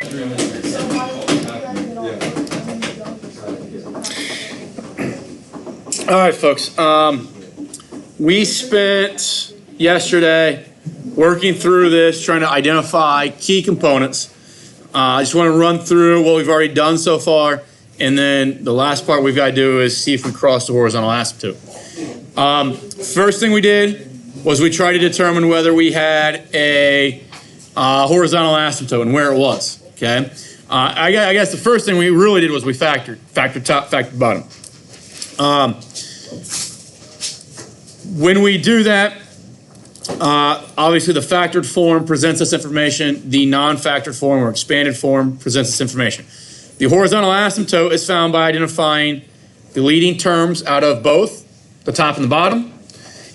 All right, folks. We spent yesterday working through this, trying to identify key components. I just want to run through what we've already done so far, and then the last part we've got to do is see if we cross the horizontal asymptote. First thing we did was we tried to determine whether we had a horizontal asymptote and where it was. Okay, I guess the first thing we really did was we factored top, factored bottom. When we do that, obviously the factored form presents us information. The non-factored form or expanded form presents us information. The horizontal asymptote is found by identifying the leading terms out of both the top and the bottom.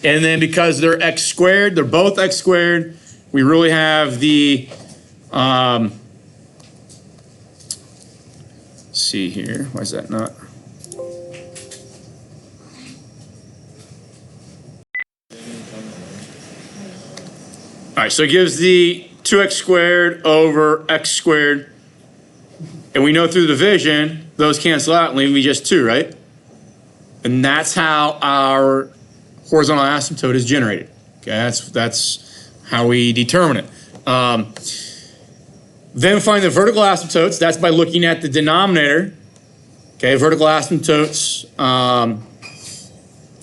And then because they're x squared, they're both x squared, we really have the, let's see here, why is that not? All right, so it gives the 2x squared over x squared. And we know through division, those cancel out and leave me just 2, right? And that's how our horizontal asymptote is generated. Okay, that's how we determine it. Then find the vertical asymptotes. That's by looking at the denominator. Okay, vertical asymptotes,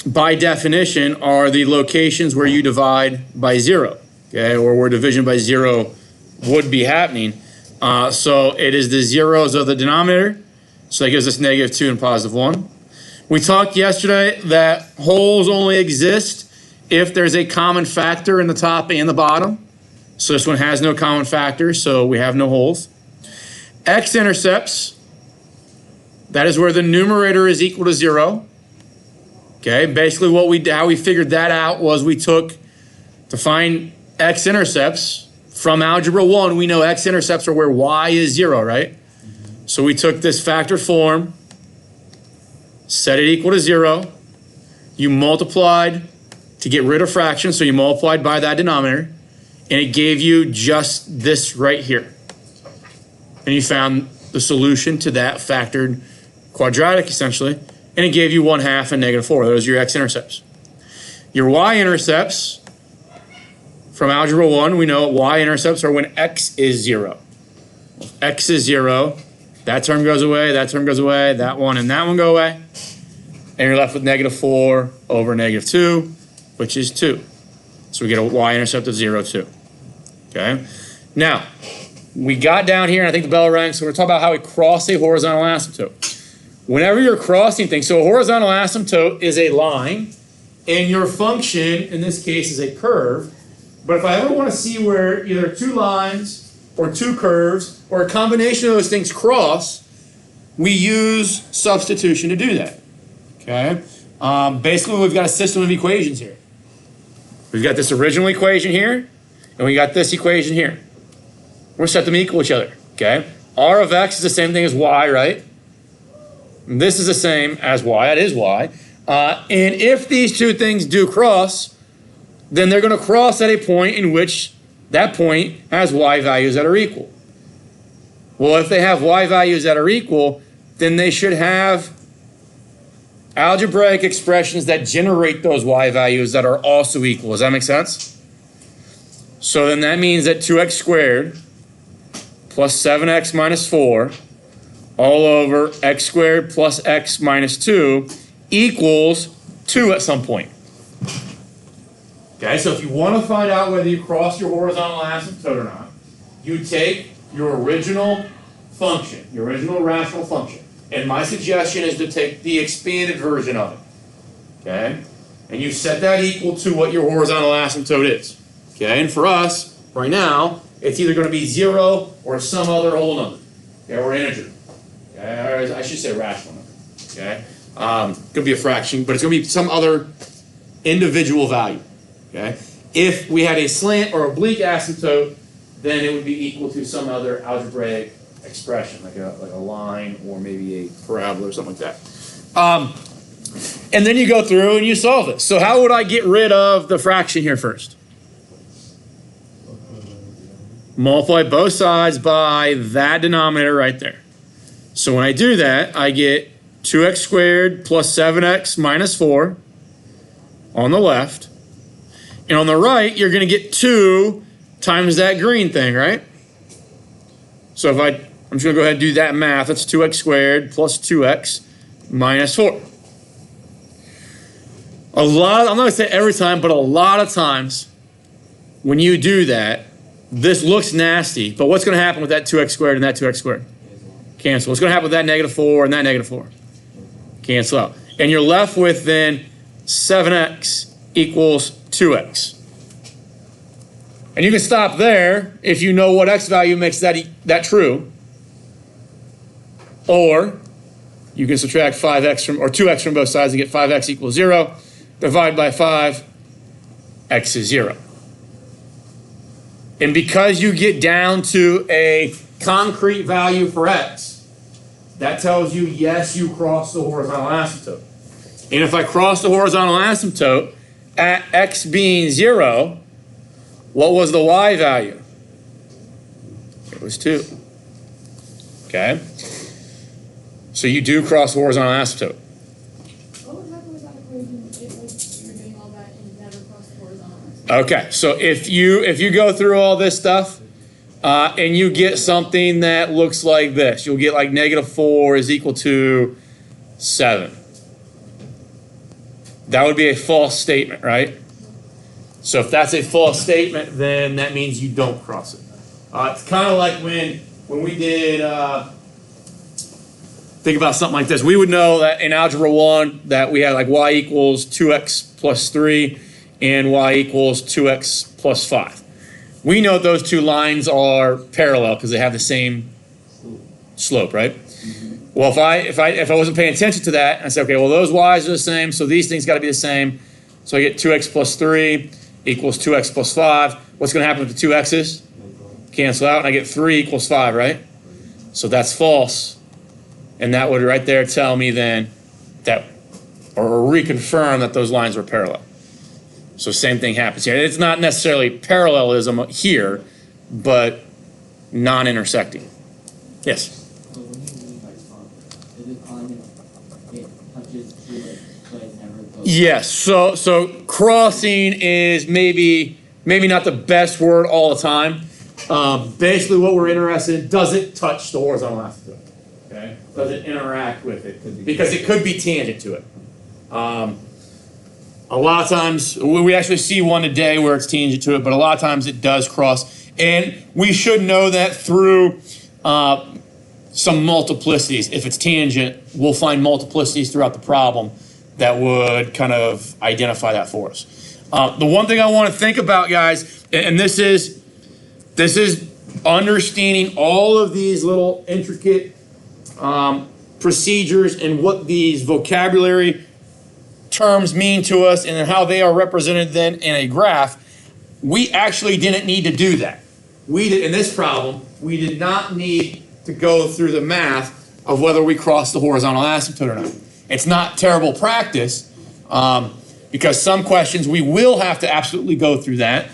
by definition, are the locations where you divide by 0. Okay, or where division by 0 would be happening. So it is the zeros of the denominator. So that gives us -2 and +1. We talked yesterday that wholes only exist if there's a common factor in the top and the bottom. So this one has no common factor, so we have no holes. X-intercepts, that is where the numerator is equal to 0. Okay, basically how we figured that out was we took, to find x-intercepts, from algebra 1, we know x-intercepts are where y is 0, right? So we took this factor form, set it equal to 0. You multiplied to get rid of fractions, so you multiplied by that denominator, and it gave you just this right here. And you found the solution to that factored quadratic, essentially, and it gave you 1/2 and -4. Those are your x-intercepts. Your y-intercepts, from algebra 1, we know y-intercepts are when x is 0. If x is 0, that term goes away, that term goes away, that one and that one go away. And you're left with -4 over -2, which is 2. So we get a y-intercept of 0, 2. Okay? Now, we got down here, and I think the bell rang, so we're talking about how we cross a horizontal asymptote. Whenever you're crossing things, so a horizontal asymptote is a line, and your function, in this case, is a curve. But if I ever want to see where either 2 lines or 2 curves or a combination of those things cross, we use substitution to do that. Okay? Basically, we've got a system of equations here. We've got this original equation here, and we got this equation here. We're set them equal to each other. Okay? R of x is the same thing as y, right? And this is the same as y. That is y. And if these two things do cross, then they're going to cross at a point in which that point has y values that are equal. Well, if they have y values that are equal, then they should have algebraic expressions that generate those y values that are also equal. Does that make sense? So then that means that 2x squared plus 7x minus 4 all over x squared plus x minus 2 equals 2 at some point. Okay, so if you want to find out whether you cross your horizontal asymptote or not, you take your original function, your original rational function, and my suggestion is to take the expanded version of it, okay? And you set that equal to what your horizontal asymptote is, okay? And for us, right now, it's either going to be 0 or some other whole number, okay, or integer, okay? Or I should say rational number, okay? Could be a fraction, but it's going to be some other individual value. Okay. If we had a slant or oblique asymptote, then it would be equal to some other algebraic expression, like a line or maybe a parabola or something like that. And then you go through and you solve it. So how would I get rid of the fraction here first? multiply both sides by that denominator right there. So when I do that, I get 2x squared plus 7x minus 4 on the left. And on the right, you're going to get 2 times that green thing, right? So if I'm just going to go ahead and do that math. That's 2x squared plus 2x minus 4. I'm not going to say every time, but a lot of times when you do that, this looks nasty. But what's going to happen with that 2x squared and that 2x squared? Cancel. What's going to happen with that negative 4 and that negative 4? Cancel out. And you're left with then 7x equals 2x. And you can stop there if you know what x value makes that true. Or you can subtract 5x from, or 2x from both sides to get 5x equals 0. Divide by 5, x is 0. And because you get down to a concrete value for x, that tells you, yes, you cross the horizontal asymptote. And if I cross the horizontal asymptote at x being 0, what was the y value? It was 2. Okay? So you do cross the horizontal asymptote. What would happen with that equation if you're doing all that and you never cross the horizontal asymptote? Okay, so if you go through all this stuff and you get something that looks like this, you'll get like negative 4 is equal to 7. That would be a false statement, right? So if that's a false statement, then that means you don't cross it. It's kind of like when we did, think about something like this. We would know that in Algebra 1 that we had like y equals 2x plus 3 and y equals 2x plus 5. We know those two lines are parallel because they have the same slope, right? Well, if I wasn't paying attention to that, and I said, okay, well, those y's are the same, so these things got to be the same. So I get 2x plus 3 equals 2x plus 5. What's going to happen with the two x's? Cancel out, and I get 3 equals 5, right? So that's false. And that would right there tell me then that, or reconfirm that those lines were parallel. So same thing happens here. It's not necessarily parallelism here, but non-intersecting. Yes? So when you mean by cross, is it on it touches through it, so it never goes? Yes. So crossing is maybe not the best word all the time. Basically what we're interested in, does it touch the horizontal asymptote? Okay? Does it interact with it? Because it could be tangent to it. A lot of times, we actually see one today where it's tangent to it, but a lot of times it does cross. And we should know that through some multiplicities. If it's tangent, we'll find multiplicities throughout the problem that would kind of identify that for us. The one thing I want to think about, guys, and this is understanding all of these little intricate procedures and what these vocabulary terms mean to us and how they are represented then in a graph. We actually didn't need to do that. In this problem, we did not need to go through the math of whether we crossed the horizontal asymptote or not. It's not terrible practice because some questions we will have to absolutely go through that.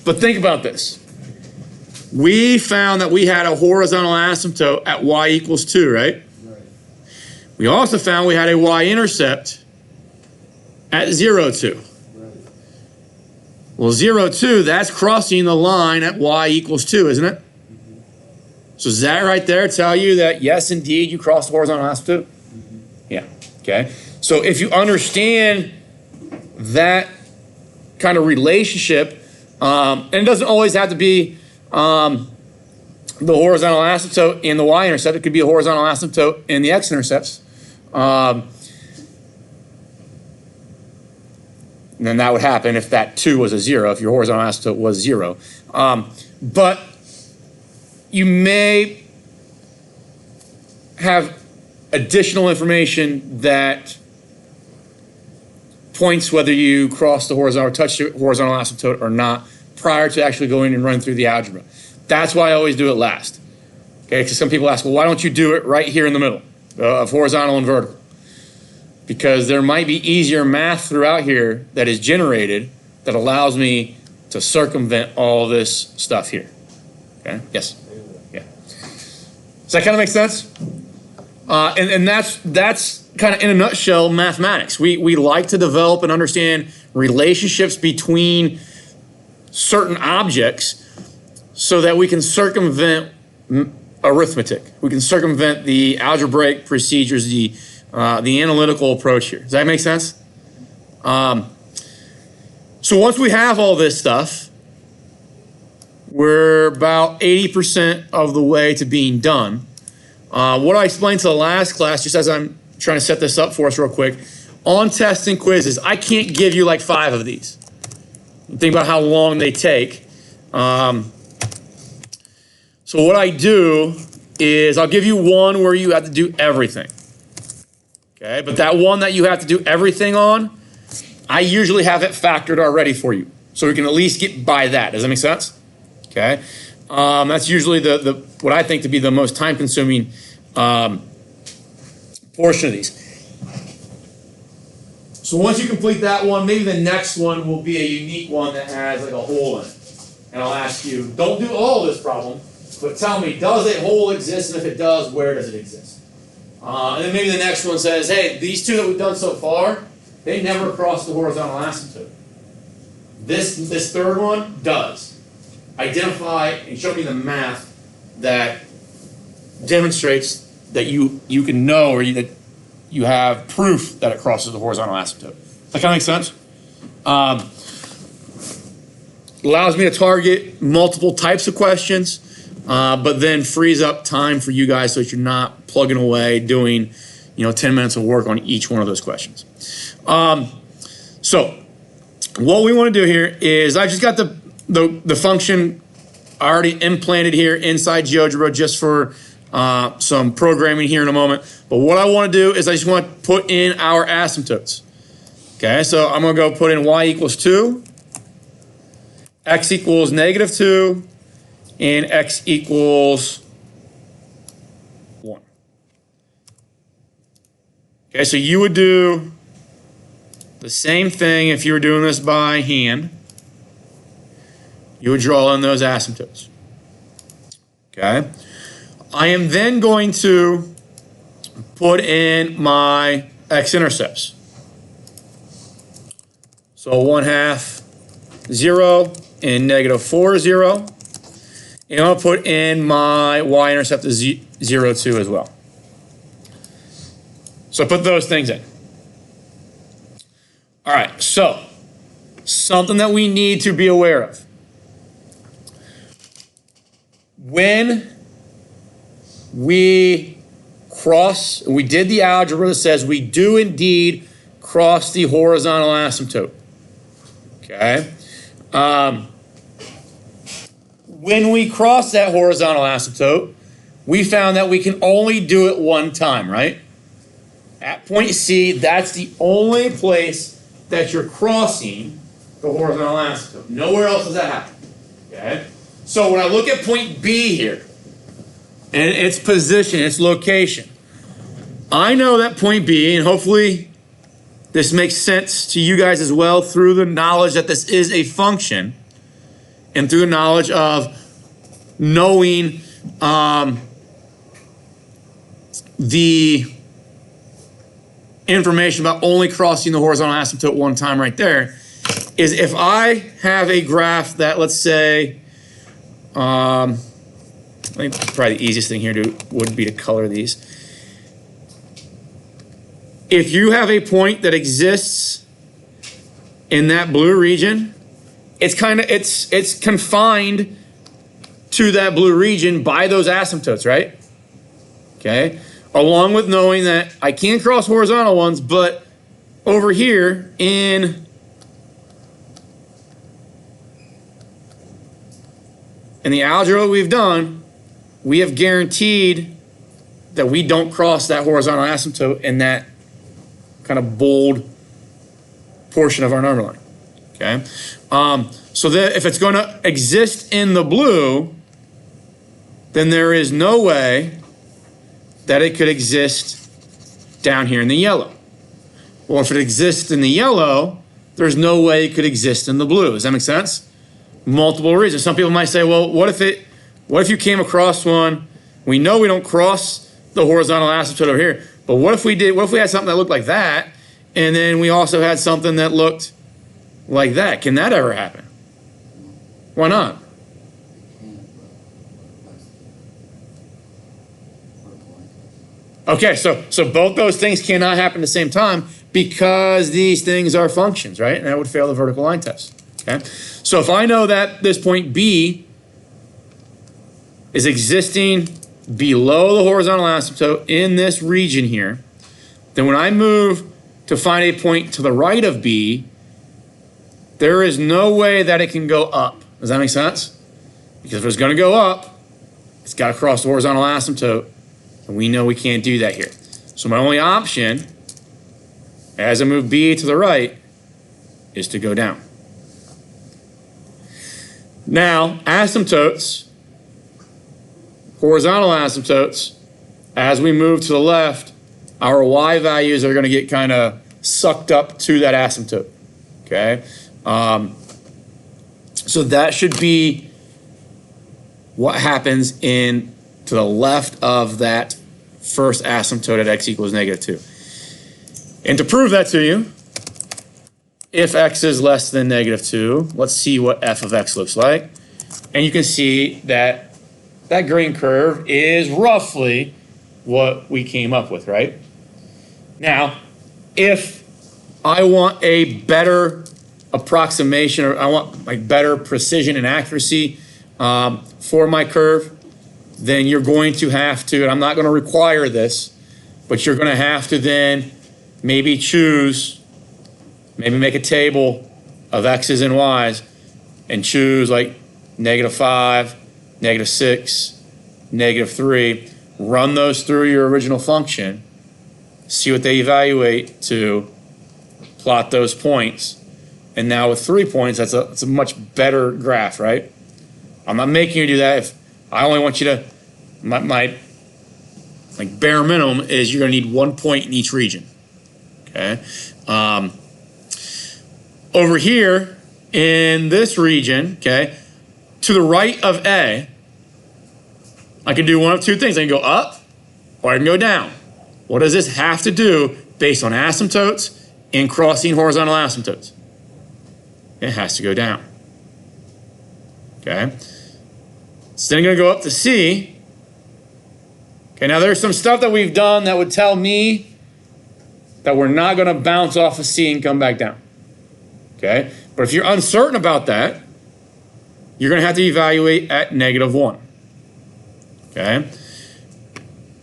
But think about this. We found that we had a horizontal asymptote at y equals 2, right? We also found we had a y-intercept at 0, 2. Right. Well, 0, 2, that's crossing the line at y equals 2, isn't it? Mm-hmm. So does that right there tell you that, yes, indeed, you crossed the horizontal asymptote? Mm-hmm. Yeah, okay. So if you understand that kind of relationship, and it doesn't always have to be the horizontal asymptote in the y-intercept. It could be a horizontal asymptote in the x-intercepts. And then that would happen if that 2 was a 0, if your horizontal asymptote was 0. But you may have additional information that points whether you cross the horizontal or touch the horizontal asymptote or not prior to actually going and running through the algebra. That's why I always do it last. Okay, because some people ask, well, why don't you do it right here in the middle of horizontal and vertical? Because there might be easier math throughout here that is generated that allows me to circumvent all this stuff here. Okay? Okay, yes. Yeah. Does that kind of make sense? And that's kind of in a nutshell mathematics. We like to develop and understand relationships between certain objects so that we can circumvent arithmetic. We can circumvent the algebraic procedures, the analytical approach here. Does that make sense? So once we have all this stuff, we're about 80% of the way to being done. What I explained to the last class, just as I'm trying to set this up for us real quick, on tests and quizzes, I can't give you like 5 of these. Think about how long they take. So what I do is I'll give you one where you have to do everything. Okay, but that one that you have to do everything on, I usually have it factored already for you. So we can at least get by that. Does that make sense? Okay. That's usually the what I think to be the most time-consuming portion of these. So once you complete that one, maybe the next one will be a unique one that has like a hole in it. And I'll ask you, don't do all this problem, but tell me, does a hole exist? And if it does, where does it exist? And then maybe the next one says, hey, these 2 that we've done so far, they never cross the horizontal asymptote. This third one does. Identify and show me the math that demonstrates that you can know or that you have proof that it crosses the horizontal asymptote. Does that kind of make sense? Allows me to target multiple types of questions, but then frees up time for you guys so that you're not plugging away doing 10 minutes of work on each one of those questions. So what we want to do here is I've just got the function already implanted here inside GeoGebra just for some programming here in a moment. But what I want to do is I just want to put in our asymptotes. Okay, so I'm going to go put in y equals 2, x equals -2, and x equals 1. Okay, so you would do the same thing if you were doing this by hand. You would draw in those asymptotes. Okay. I am then going to put in my x-intercepts. So 1/2, 0, and -4, 0. And I'll put in my y-intercept as 0, 2 as well. So put those things in. All right, so something that we need to be aware of. When we did the algebra that says we do indeed cross the horizontal asymptote. Okay. When we cross that horizontal asymptote, we found that we can only do it one time, right? At point C, that's the only place that you're crossing the horizontal asymptote. Nowhere else does that happen. Okay? So when I look at point B here, and its position, its location, I know that point B, and hopefully this makes sense to you guys as well through the knowledge that this is a function and through the knowledge of knowing the information about only crossing the horizontal asymptote one time right there, is if I have a graph that, let's say, I think probably the easiest thing here would be to color these. If you have a point that exists in that blue region, it's confined to that blue region by those asymptotes, right? Okay. Along with knowing that I can cross horizontal ones, but over here in the algebra we've done, we have guaranteed that we don't cross that horizontal asymptote in that kind of bold portion of our number line. Okay, so that if it's going to exist in the blue, then there is no way that it could exist down here in the yellow. Or if it exists in the yellow, there's no way it could exist in the blue. Does that make sense? Multiple reasons. Some people might say, well, what if it What if you came across one? We know we don't cross the horizontal asymptote over here, but what if we did? What if we had something that looked like that, and then we also had something that looked like that? Can that ever happen? Why not? Okay, so both those things cannot happen at the same time because these things are functions, right? And that would fail the vertical line test. Okay, so if I know that this point B is existing below the horizontal asymptote in this region here, then when I move to find a point to the right of B, there is no way that it can go up. Does that make sense? Because if it's going to go up, it's got to cross the horizontal asymptote, and we know we can't do that here. So my only option, as I move B to the right, is to go down. Now, asymptotes, horizontal asymptotes, as we move to the left, our y values are going to get kind of sucked up to that asymptote, okay? So that should be what happens to the left of that first asymptote at x equals -2. And to prove that to you, if x is less than -2, let's see what f of x looks like. And you can see that that green curve is roughly what we came up with, right? Now, if I want a better approximation, or I want like better precision and accuracy for my curve, then you're going to have to, and I'm not going to require this, but you're going to have to then maybe choose, maybe make a table of x's and y's and choose like -5, -6, -3, run those through your original function, see what they evaluate to, plot those points, and now with 3 points, that's a much better graph, right? I'm not making you do that. If I only want you to, my like bare minimum is you're going to need 1 point in each region, okay? Over here in this region, okay, to the right of A, I can do one of two things. I can go up or I can go down. What does this have to do based on asymptotes and crossing horizontal asymptotes? It has to go down. Okay? It's then going to go up to C. Okay, now there's some stuff that we've done that would tell me that we're not going to bounce off of C and come back down. Okay? But if you're uncertain about that, you're going to have to evaluate at -1. Okay?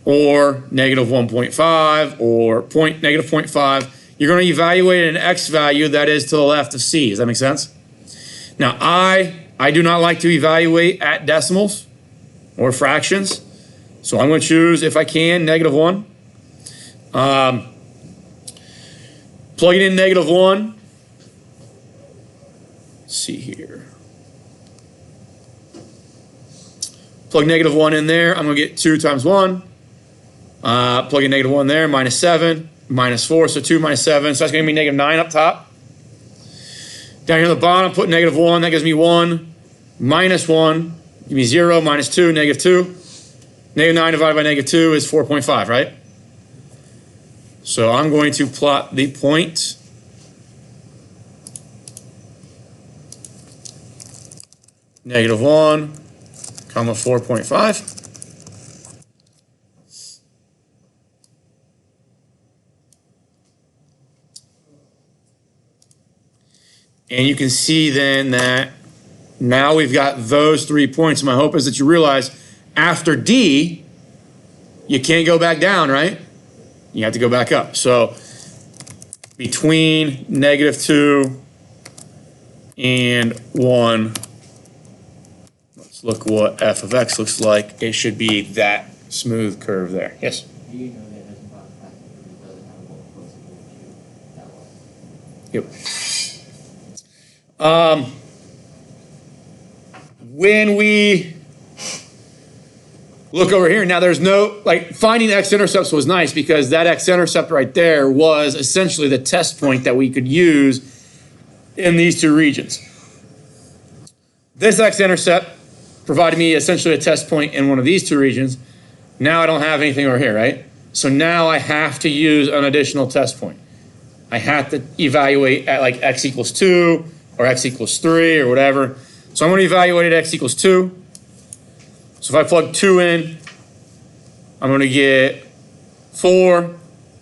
Or -1.5 or -0.5. You're going to evaluate an x value that is to the left of C. Does that make sense? Now, I do not like to evaluate at decimals or fractions. So I'm going to choose, if I can, -1. Plugging in -1. Let's see here. Plug -1 in there. I'm going to get 2 times 1. Plug in -1 there, -7, -4, so 2 minus 7. So that's going to be -9 up top. Down here at the bottom, put -1. That gives me 1. -1, give me 0. -2, -2. -9 divided by -2 is 4.5, right? So I'm going to plot the point -1, comma 4.5. And you can see then that now we've got those 3 points. My hope is that you realize after D, you can't go back down, right? You have to go back up. So between -2 and 1, let's look what f of x looks like. It should be that smooth curve there. Yes? Do you know that it doesn't bounce back because it doesn't have a both close to that way? Yep. When we look over here, now there's no, like finding x-intercepts was nice because that x-intercept right there was essentially the test point that we could use in these two regions. This x-intercept provided me essentially a test point in one of these two regions. Now I don't have anything over here, right? So now I have to use an additional test point. I have to evaluate at like x equals 2 or x equals 3 or whatever. So I'm going to evaluate at x equals 2. So if I plug 2 in, I'm going to get 4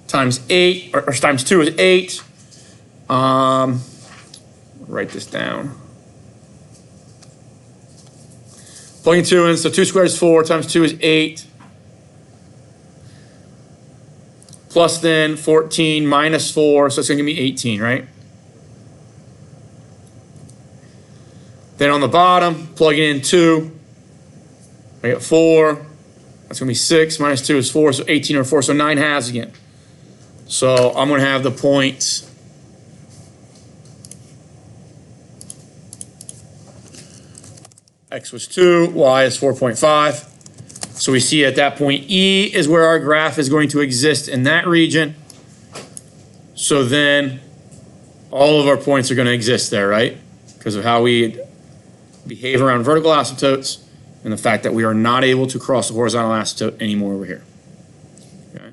times 8, or times 2 is 8. Write this down. Plugging 2 in, so 2 squared is 4, times 2 is 8. Plus then 14 minus 4, so it's going to give me 18, right? Then on the bottom, plugging in 2. I get 4. That's going to be 6 minus 2 is 4, so 18 over 4, so 9 halves again. So I'm going to have the point x was 2, y is 4.5. So we see at that point E is where our graph is going to exist in that region. So then all of our points are going to exist there, right? Because of how we behave around vertical asymptotes and the fact that we are not able to cross the horizontal asymptote anymore over here. Okay.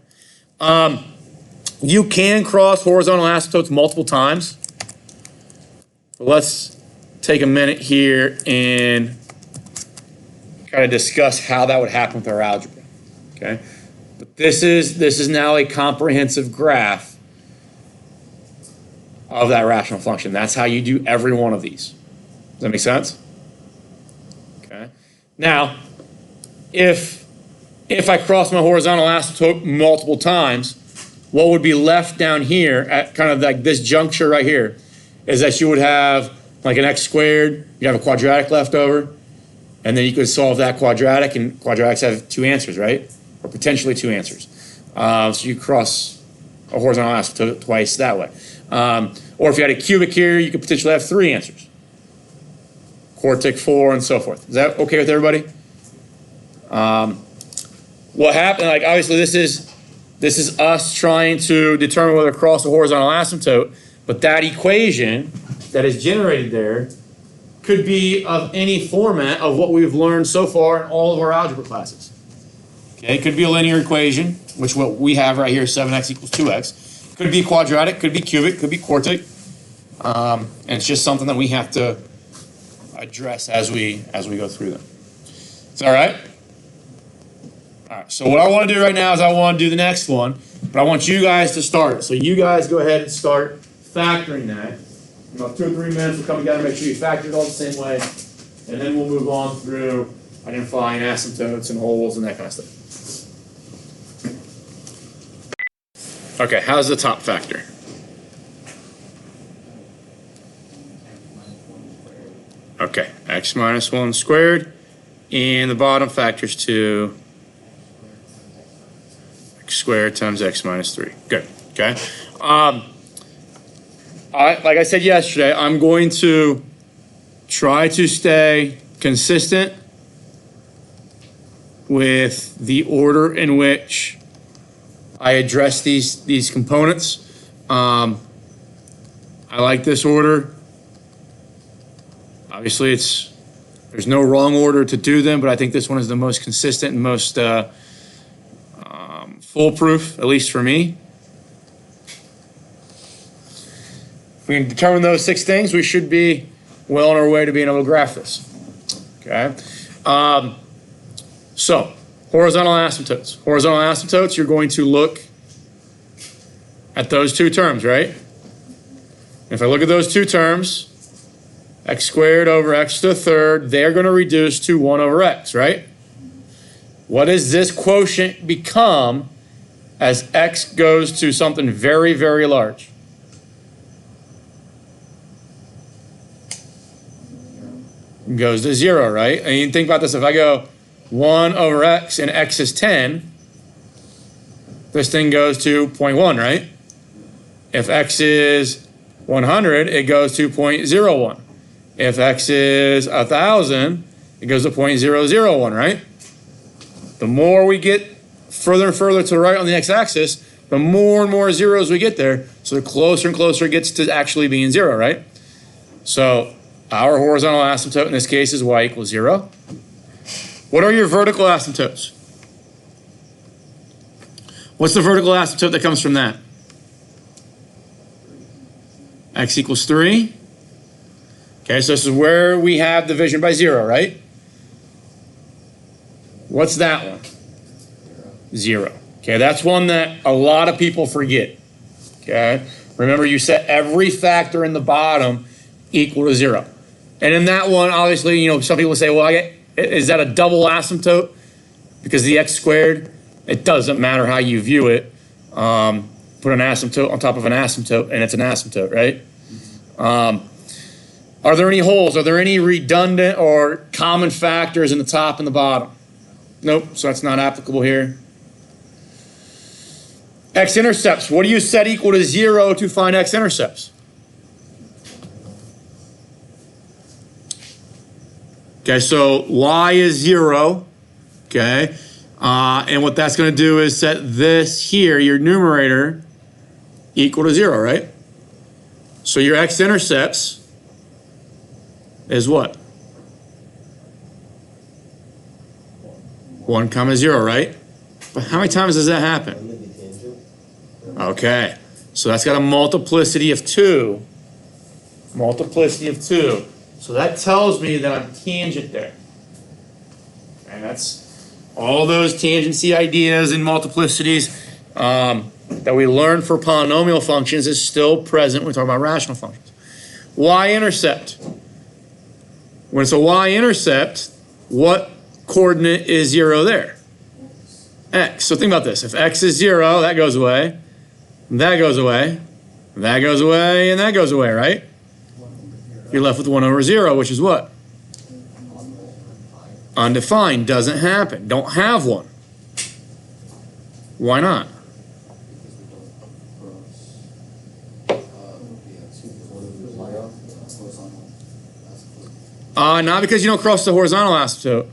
You can cross horizontal asymptotes multiple times. But let's take a minute here and kind of discuss how that would happen with our algebra. Okay. But this is now a comprehensive graph of that rational function. That's how you do every one of these. Does that make sense? Okay. Now, if I cross my horizontal asymptote multiple times, what would be left down here at kind of like this juncture right here is that you would have like an x squared, you have a quadratic left over, and then you could solve that quadratic, and quadratics have 2 answers, right? Or potentially 2 answers. So you cross a horizontal asymptote twice that way. Or if you had a cubic here, you could potentially have 3 answers. Quartic 4 and so forth. Is that okay with everybody? What happened, like obviously this is us trying to determine whether to cross a horizontal asymptote, but that equation that is generated there could be of any format of what we've learned so far in all of our algebra classes. Okay, it could be a linear equation, which what we have right here, 7x equals 2x. Could be quadratic, could be cubic, could be quartic. And it's just something that we have to address as we go through them. Is that all right? All right, so what I want to do right now is I want to do the next one, but I want you guys to start. So you guys go ahead and start factoring that. In about 2 or 3 minutes, we'll come together and make sure you factor it all the same way, and then we'll move on through identifying asymptotes and holes and that kind of stuff. Okay, how's the top factor? Okay, x minus 1 squared, and the bottom factor is 2 x squared times x minus 3. Good, okay. Like I said yesterday, I'm going to try to stay consistent with the order in which I address these components. I like this order. Obviously, there's no wrong order to do them, but I think this one is the most consistent and most foolproof, at least for me. If we can determine those 6 things, we should be well on our way to being able to graph this. Okay. So, horizontal asymptotes. Horizontal asymptotes, you're going to look at those 2 terms, right? If I look at those 2 terms, x squared over x to the third, they're going to reduce to 1 over x, right? What does this quotient become as x goes to something very, very large? It goes to 0, right? I mean, think about this. If I go 1 over x and x is 10, this thing goes to 0.1, right? If x is 100, it goes to 0.01. If x is 1,000, it goes to 0.001, right? The more we get further and further to the right on the x-axis, the more and more zeros we get there, so the closer and closer it gets to actually being 0, right? So our horizontal asymptote in this case is y equals 0. What are your vertical asymptotes? What's the vertical asymptote that comes from that? X equals 3. Okay, so this is where we have division by 0, right? What's that one? 0. Okay, that's one that a lot of people forget. Okay, remember you set every factor in the bottom equal to 0. And in that one, obviously, you know, some people say, well, is that a double asymptote? Because the x squared, it doesn't matter how you view it. Put an asymptote on top of an asymptote, and it's an asymptote, right? Are there any holes? Are there any redundant or common factors in the top and the bottom? Nope, so that's not applicable here. X-intercepts, what do you set equal to 0 to find x-intercepts? Okay, so y is 0, okay? And what that's going to do is set this here, your numerator, equal to 0, right? So your x-intercepts is what? 1 comma 0, right? But how many times does that happen? Okay, so that's got a multiplicity of 2. Multiplicity of 2. So that tells me that I'm tangent there. And that's all those tangency ideas and multiplicities that we learned for polynomial functions is still present when we talk about rational functions. Y-intercept. When it's a y-intercept, what coordinate is 0 there? X. So think about this. If x is 0, that goes away. That goes away. That goes away, and that goes away, right? You're left with 1 over 0, which is what? Undefined. Doesn't happen. Don't have one. Why not? Not because you don't cross the horizontal asymptote.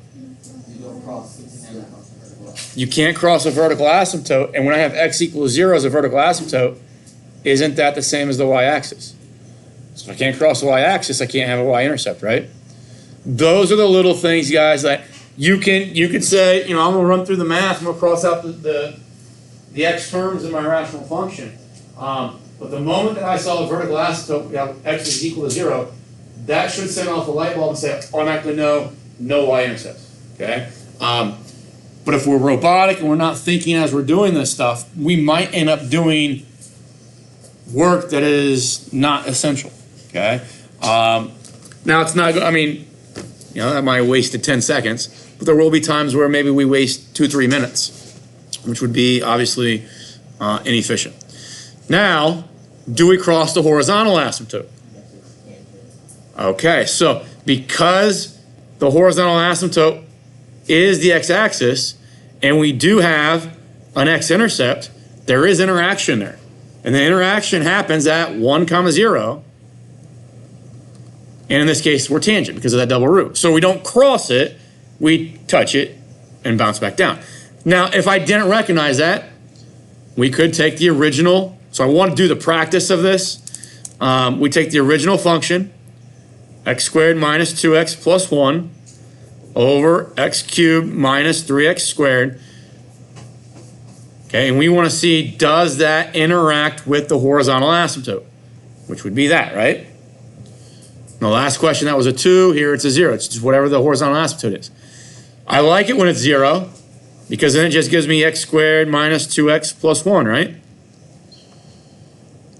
You can't cross a vertical asymptote, and when I have x equals 0 as a vertical asymptote, isn't that the same as the y-axis? So if I can't cross the y-axis, I can't have a y-intercept, right? Those are the little things, guys, that you could say, you know, I'm going to run through the math, I'm going to cross out the x terms in my rational function. But the moment that I saw the vertical asymptote, we have x is equal to 0, that should send off a light bulb and say, automatically no y-intercepts, okay? But if we're robotic and we're not thinking as we're doing this stuff, we might end up doing work that is not essential, okay? Now it's not, I mean, you know, that might have wasted 10 seconds, but there will be times where maybe we waste 2-3 minutes, which would be obviously inefficient. Now, do we cross the horizontal asymptote? Okay, so because the horizontal asymptote is the x-axis, and we do have an x-intercept, there is interaction there. And the interaction happens at 1 comma 0. And in this case, we're tangent because of that double root. So we don't cross it, we touch it and bounce back down. Now, if I didn't recognize that, we could take the original. So I want to do the practice of this. We take the original function, x squared minus 2x plus 1 over x cubed minus 3x squared. Okay, and we want to see, does that interact with the horizontal asymptote? Which would be that, right? In the last question, that was a 2. Here it's a 0. It's just whatever the horizontal asymptote is. I like it when it's 0, because then it just gives me x squared minus 2x plus 1, right?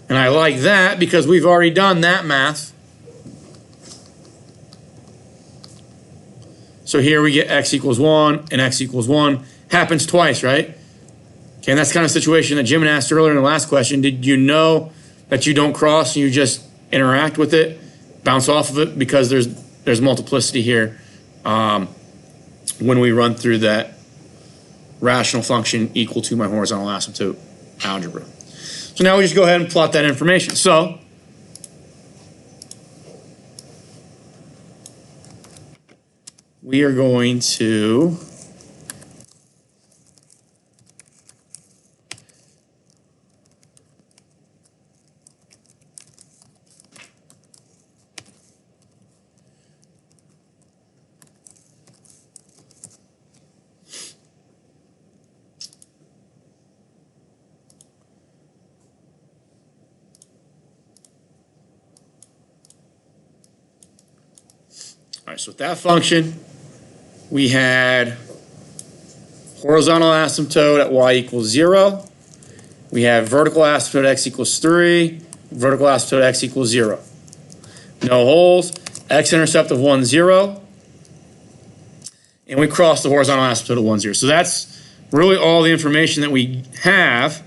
And I like that because we've already done that math. So here we get x equals 1 and x equals 1. Happens twice, right? Okay, and that's kind of situation that Jim asked earlier in the last question. Did you know that you don't cross and you just interact with it, bounce off of it, because there's multiplicity here when we run through that rational function equal to my horizontal asymptote algebra. So now we just go ahead and plot that information. So we are going to so with that function, we had horizontal asymptote at y equals 0. We have vertical asymptote x equals 3, vertical asymptote x equals 0. No holes, x-intercept of 1, 0. And we cross the horizontal asymptote at 1, 0. So that's really all the information that we have.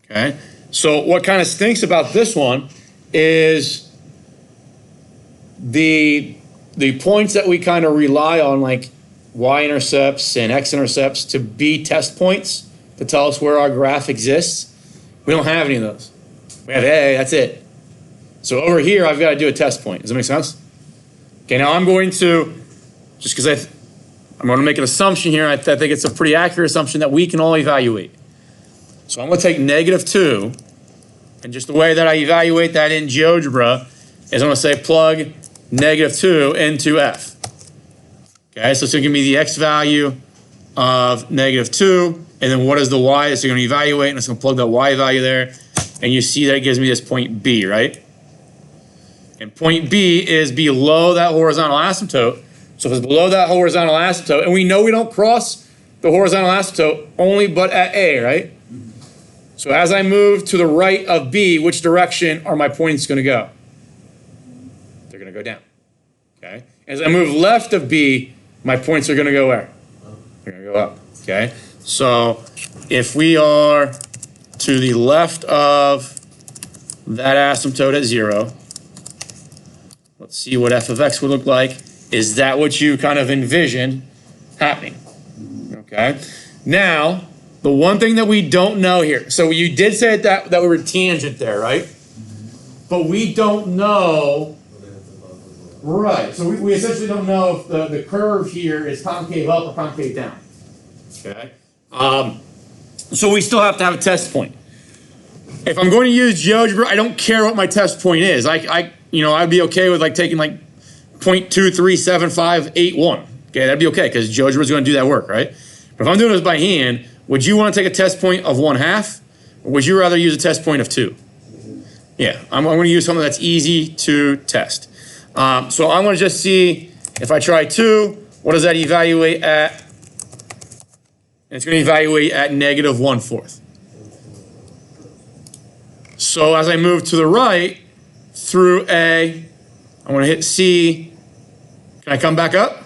Okay, so what kind of stinks about this one is the points that we kind of rely on, like y-intercepts and x-intercepts, to be test points to tell us where our graph exists. We don't have any of those. We have A, that's it. So over here, I've got to do a test point. Does that make sense? Okay, now I'm going to, just because I'm going to make an assumption here, I think it's a pretty accurate assumption that we can all evaluate. So I'm going to take -2, and just the way that I evaluate that in GeoGebra is I'm going to say plug -2 into F. Okay, so it's going to give me the x value of -2, and then what is the y? It's going to evaluate, and it's going to plug that y value there, and you see that it gives me this point B, right? And point B is below that horizontal asymptote. So if it's below that horizontal asymptote, and we know we don't cross the horizontal asymptote only but at A, right? So as I move to the right of B, which direction are my points going to go? They're going to go down. Okay. As I move left of B, my points are going to go where? They're going to go up. Okay. So if we are to the left of that asymptote at 0, let's see what f of x would look like. Is that what you kind of envisioned happening? Okay. Now, the one thing that we don't know here, so you did say that we were tangent there, right? But we don't know, right, so we essentially don't know if the curve here is concave up or concave down, okay? So we still have to have a test point. If I'm going to use GeoGebra, I don't care what my test point is. I'd be okay with like taking like 0.237581, okay, that'd be okay, because GeoGebra is going to do that work, right? But if I'm doing this by hand, would you want to take a test point of 1/2, or would you rather use a test point of 2? Yeah, I'm going to use something that's easy to test. So I'm going to just see if I try 2, what does that evaluate at? And it's going to evaluate at -1/4. So as I move to the right through A, I'm going to hit C. Can I come back up?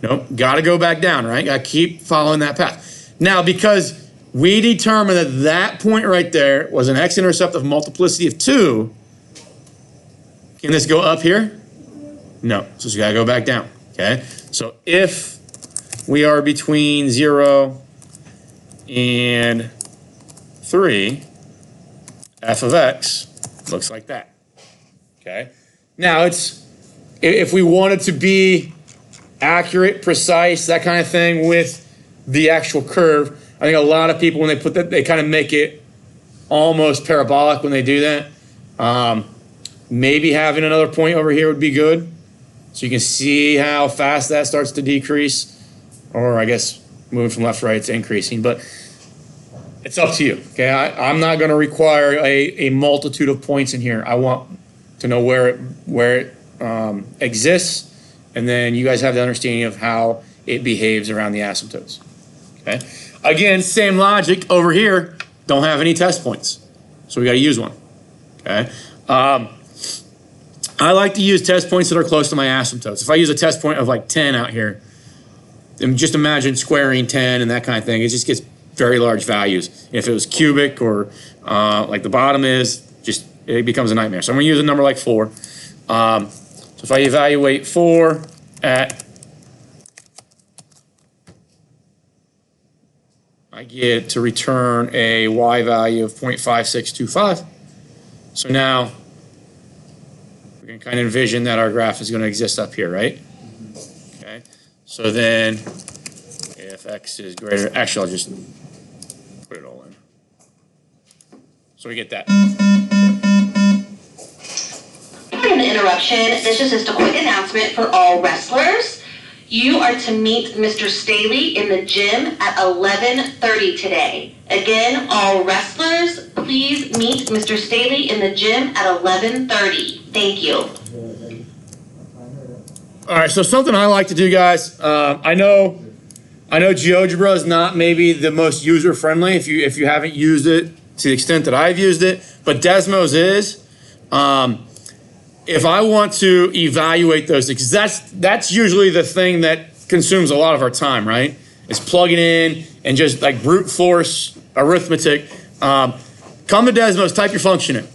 Nope, got to go back down, right? Got to keep following that path. Now, because we determined that that point right there was an x-intercept of multiplicity of 2, can this go up here? No, so it's got to go back down, okay? So if we are between 0 and 3, f of x looks like that, okay? Now, if we wanted to be accurate, precise, that kind of thing with the actual curve, I think a lot of people, when they put that, they kind of make it almost parabolic when they do that. Maybe having another point over here would be good, so you can see how fast that starts to decrease, or I guess moving from left to right, it's increasing, but it's up to you, okay? I'm not going to require a multitude of points in here. I want to know where it exists, and then you guys have the understanding of how it behaves around the asymptotes. Okay. Again, same logic over here. Don't have any test points, so we got to use one. Okay. I like to use test points that are close to my asymptotes. If I use a test point of like 10 out here, then just imagine squaring 10 and that kind of thing. It just gets very large values. If it was cubic or like the bottom is, it becomes a nightmare. So I'm going to use a number like 4. So if I evaluate 4 at, I get to return a y value of 0.5625. So now we can kind of envision that our graph is going to exist up here, right? Okay. So then if x is greater, actually I'll just put it all in. So we get that. Sorry for the interruption. This is just a quick announcement for all wrestlers. You are to meet Mr. Staley in the gym at 11:30 today. Again, all wrestlers, please meet Mr. Staley in the gym at 11:30. Thank you. All right, so something I like to do, guys. I know GeoGebra is not maybe the most user friendly if you haven't used it to the extent that I've used it, but Desmos is. If I want to evaluate those, because that's usually the thing that consumes a lot of our time, right? Is plugging in and just like brute force arithmetic. Come to Desmos, type your function in.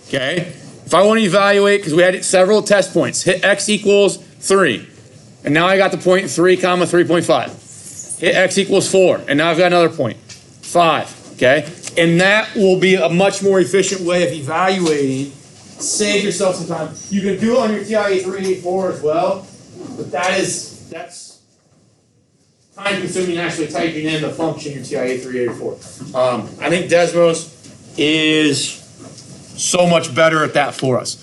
Okay. If I want to evaluate, because we had several test points, hit x equals 3, and now I got the point 3 comma 3.5. Hit x equals 4, and now I've got another point 5. Okay, and that will be a much more efficient way of evaluating. Save yourself some time. You can do it on your TI-8384 as well, but that's time consuming actually typing in the function in your TI-8384. I think Desmos is so much better at that for us.